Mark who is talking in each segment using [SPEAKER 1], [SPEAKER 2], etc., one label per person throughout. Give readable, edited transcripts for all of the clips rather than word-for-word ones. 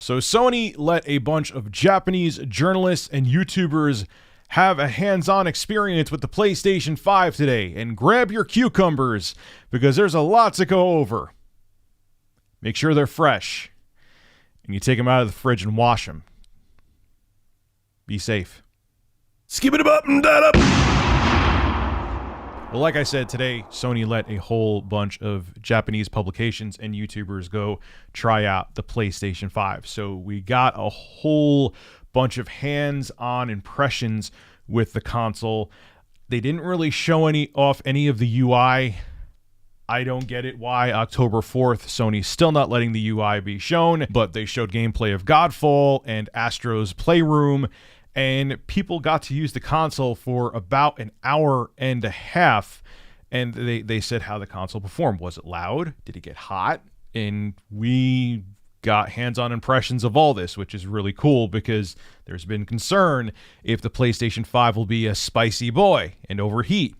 [SPEAKER 1] So Sony let a bunch of Japanese journalists and YouTubers have a hands-on experience with the PlayStation 5 today, and grab your cucumbers because there's a lot to go over. Make sure they're fresh, and you take them out of the fridge and wash them. Be safe. Skip it up and that up. Well, like I said, today, Sony let a whole bunch of Japanese publications and YouTubers go try out the PlayStation 5. So we got a whole bunch of hands-on impressions with the console. They didn't really show any of the UI. I don't get it why October 4th, Sony's still not letting the UI be shown, but they showed gameplay of Godfall and Astro's Playroom, and people got to use the console for about an hour and a half, and they said how the console performed. Was it loud? Did it get hot? And we got hands-on impressions of all this, which is really cool because there's been concern if the PlayStation 5 will be a spicy boy and overheat.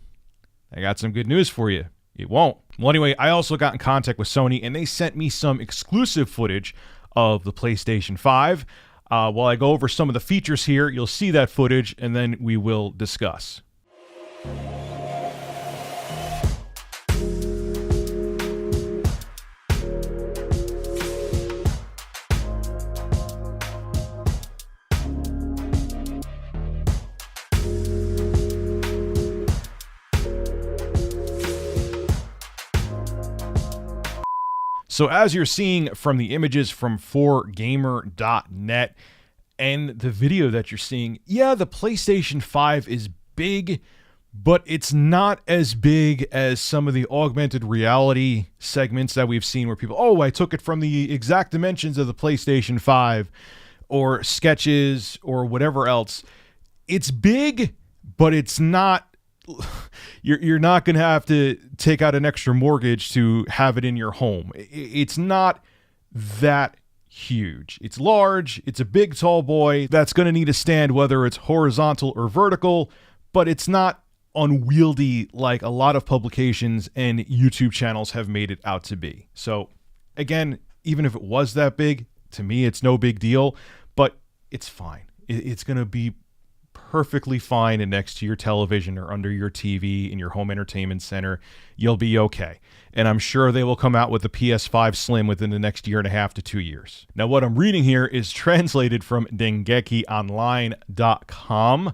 [SPEAKER 1] I got some good news for you. It won't. Well, anyway, I also got in contact with Sony, and they sent me some exclusive footage of the PlayStation 5. While I go over some of the features here, you'll see that footage, and then we will discuss. So as you're seeing from the images from 4gamer.net and the video that you're seeing, yeah, the PlayStation 5 is big, but it's not as big as some of the augmented reality segments that we've seen where people, oh, I took it from the exact dimensions of the PlayStation 5 or sketches or whatever else. It's big, but it's not. You're not going to have to take out an extra mortgage to have it in your home. It's not that huge. It's large. It's a big, tall boy that's going to need a stand, whether it's horizontal or vertical, but it's not unwieldy like a lot of publications and YouTube channels have made it out to be. So again, even if it was that big, to me, it's no big deal, but it's fine. It's going to be perfectly fine and next to your television or under your TV in your home entertainment center. You'll be okay. And I'm sure they will come out with the PS5 Slim within the next year and a half to 2 years. Now, what I'm reading here is translated from dengekionline.com.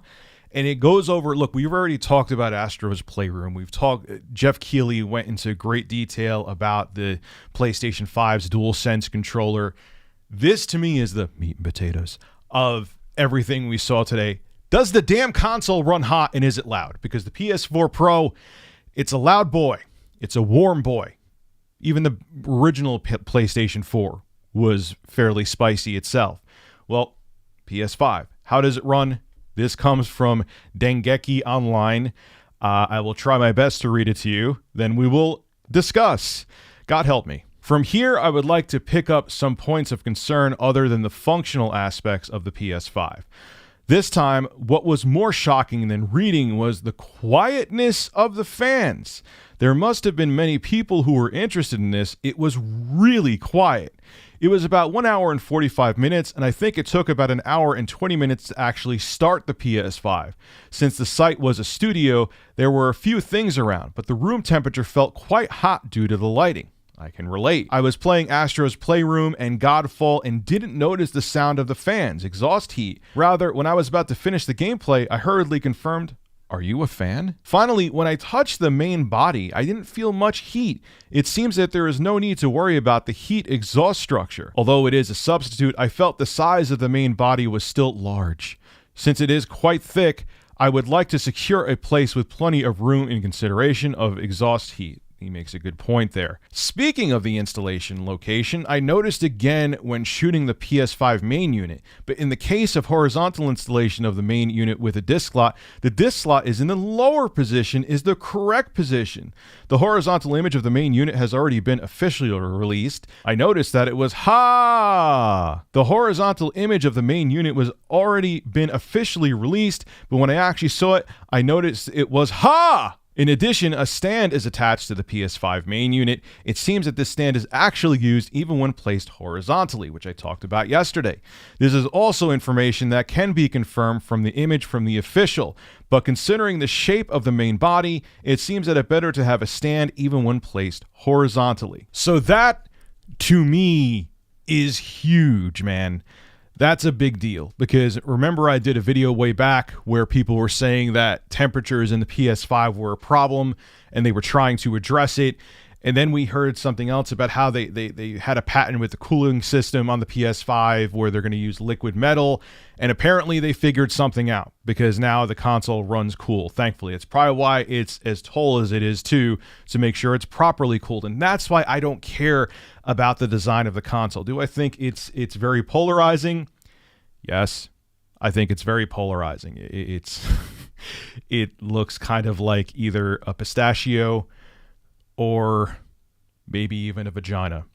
[SPEAKER 1] And it goes over, look, we've already talked about Astro's Playroom. Jeff Keighley went into great detail about the PlayStation 5's DualSense controller. This, to me, is the meat and potatoes of everything we saw today. Does the damn console run hot, and is it loud? Because the PS4 Pro, it's a loud boy. It's a warm boy. Even the original PlayStation 4 was fairly spicy itself. Well, PS5, how does it run? This comes from Dengeki Online. I will try my best to read it to you. Then we will discuss. God help me. From here, I would like to pick up some points of concern other than the functional aspects of the PS5. This time, what was more shocking than reading was the quietness of the fans. There must have been many people who were interested in this. It was really quiet. It was about 1 hour and 45 minutes, and I think it took about an hour and 20 minutes to actually start the PS5. Since the site was a studio, there were a few things around, but the room temperature felt quite hot due to the lighting. I can relate. I was playing Astro's Playroom and Godfall and didn't notice the sound of the fans' exhaust heat. Rather, when I was about to finish the gameplay, I hurriedly confirmed, "Are you a fan?" Finally, when I touched the main body, I didn't feel much heat. It seems that there is no need to worry about the heat exhaust structure. Although it is a substitute, I felt the size of the main body was still large. Since it is quite thick, I would like to secure a place with plenty of room in consideration of exhaust heat. He makes a good point there. Speaking of the installation location, I noticed again when shooting the PS5 main unit, but in the case of horizontal installation of the main unit with a disc slot, the disc slot is in the lower position is the correct position. The horizontal image of the main unit has already been officially released. I noticed that it was the horizontal image of the main unit was already been officially released, but when I actually saw it, I noticed it was In addition, a stand is attached to the PS5 main unit. It seems that this stand is actually used even when placed horizontally, which I talked about yesterday. This is also information that can be confirmed from the image from the official, but considering the shape of the main body, it seems that it's better to have a stand even when placed horizontally. So that, to me, is huge, man. That's a big deal, because remember I did a video way back where people were saying that temperatures in the PS5 were a problem and they were trying to address it. And then we heard something else about how they had a patent with the cooling system on the PS5 where they're going to use liquid metal. And apparently they figured something out, because now the console runs cool. Thankfully, it's probably why it's as tall as it is too, to make sure it's properly cooled. And that's why I don't care about the design of the console. Do I think it's very polarizing? Yes, I think it's very polarizing. It looks kind of like either a pistachio or maybe even a vagina.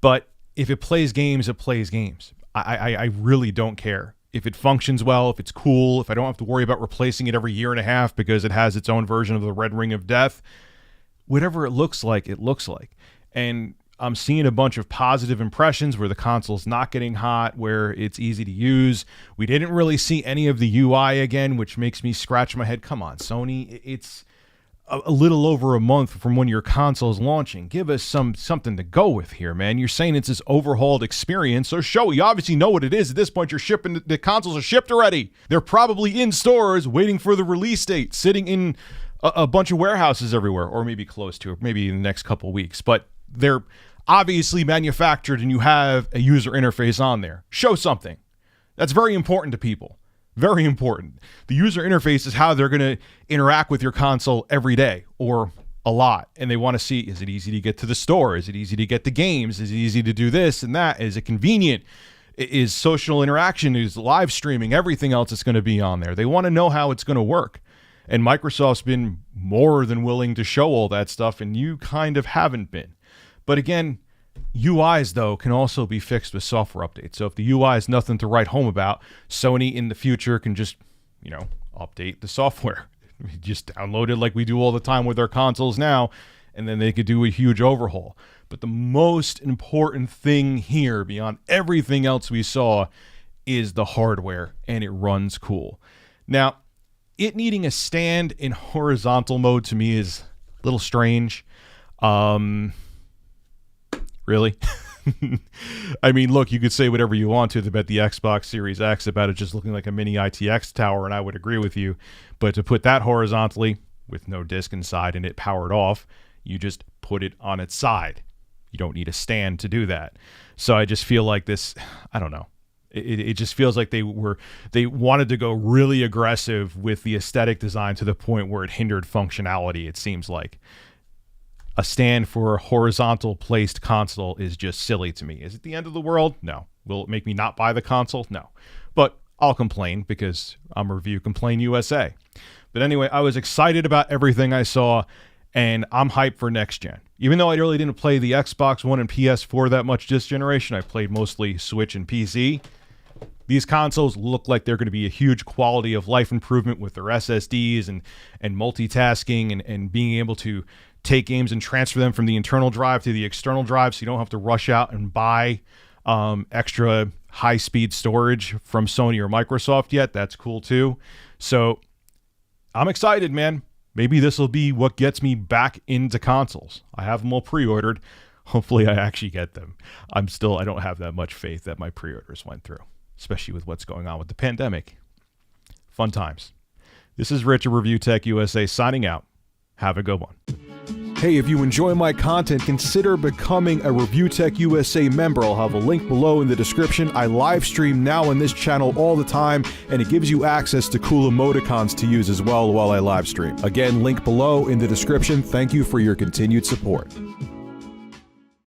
[SPEAKER 1] But if it plays games, it plays games. I really don't care. If it functions well, if it's cool, if I don't have to worry about replacing it every year and a half because it has its own version of the Red Ring of Death, whatever it looks like, it looks like. And I'm seeing a bunch of positive impressions where the console's not getting hot, where it's easy to use. We didn't really see any of the UI again, which makes me scratch my head. Come on, Sony, it's a little over a month from when your console's launching. Give us something to go with here, man. You're saying it's this overhauled experience, so show. You obviously know what it is. At this point, you're shipping. The consoles are shipped already. They're probably in stores waiting for the release date, sitting in a bunch of warehouses everywhere, or maybe close to it, maybe in the next couple of weeks. But they're obviously manufactured and you have a user interface on there. Show something. That's very important to people. Very important. The user interface is how they're going to interact with your console every day or a lot. And they want to see, is it easy to get to the store? Is it easy to get the games? Is it easy to do this and that? Is it convenient? Is social interaction? Is live streaming? Everything else is going to be on there. They want to know how it's going to work. And Microsoft's been more than willing to show all that stuff, and you kind of haven't been. But again, UIs, though, can also be fixed with software updates. So if the UI is nothing to write home about, Sony in the future can just, update the software. Just download it like we do all the time with our consoles now, and then they could do a huge overhaul. But the most important thing here, beyond everything else we saw, is the hardware, and it runs cool. Now, it needing a stand in horizontal mode to me is a little strange. Really? I mean, look, you could say whatever you want to about the Xbox Series X, about it just looking like a mini ITX tower, and I would agree with you. But to put that horizontally, with no disc inside and it powered off, you just put it on its side. You don't need a stand to do that. So I just feel like this, I don't know. It just feels like they wanted to go really aggressive with the aesthetic design to the point where it hindered functionality, it seems like. A stand for a horizontal placed console is just silly to me. Is it the end of the world? No. Will it make me not buy the console? No. But I'll complain because I'm Review Complain USA. But anyway, I was excited about everything I saw, and I'm hyped for next gen. Even though I really didn't play the Xbox One and PS4 that much this generation, I played mostly Switch and PC. These consoles look like they're going to be a huge quality of life improvement with their SSDs and multitasking and being able to take games and transfer them from the internal drive to the external drive, so you don't have to rush out and buy extra high-speed storage from Sony or Microsoft yet. That's cool too. So I'm excited, man. Maybe this will be what gets me back into consoles. I have them all pre-ordered. Hopefully I actually get them. I don't have that much faith that my pre-orders went through, especially with what's going on with the pandemic. Fun times. This is Rich of Review Tech USA signing out. Have a good one. Hey, if you enjoy my content, consider becoming a Review Tech USA member. I'll have a link below in the description. I live stream now on this channel all the time, and it gives you access to cool emoticons to use as well while I live stream. Again, link below in the description. Thank you for your continued support.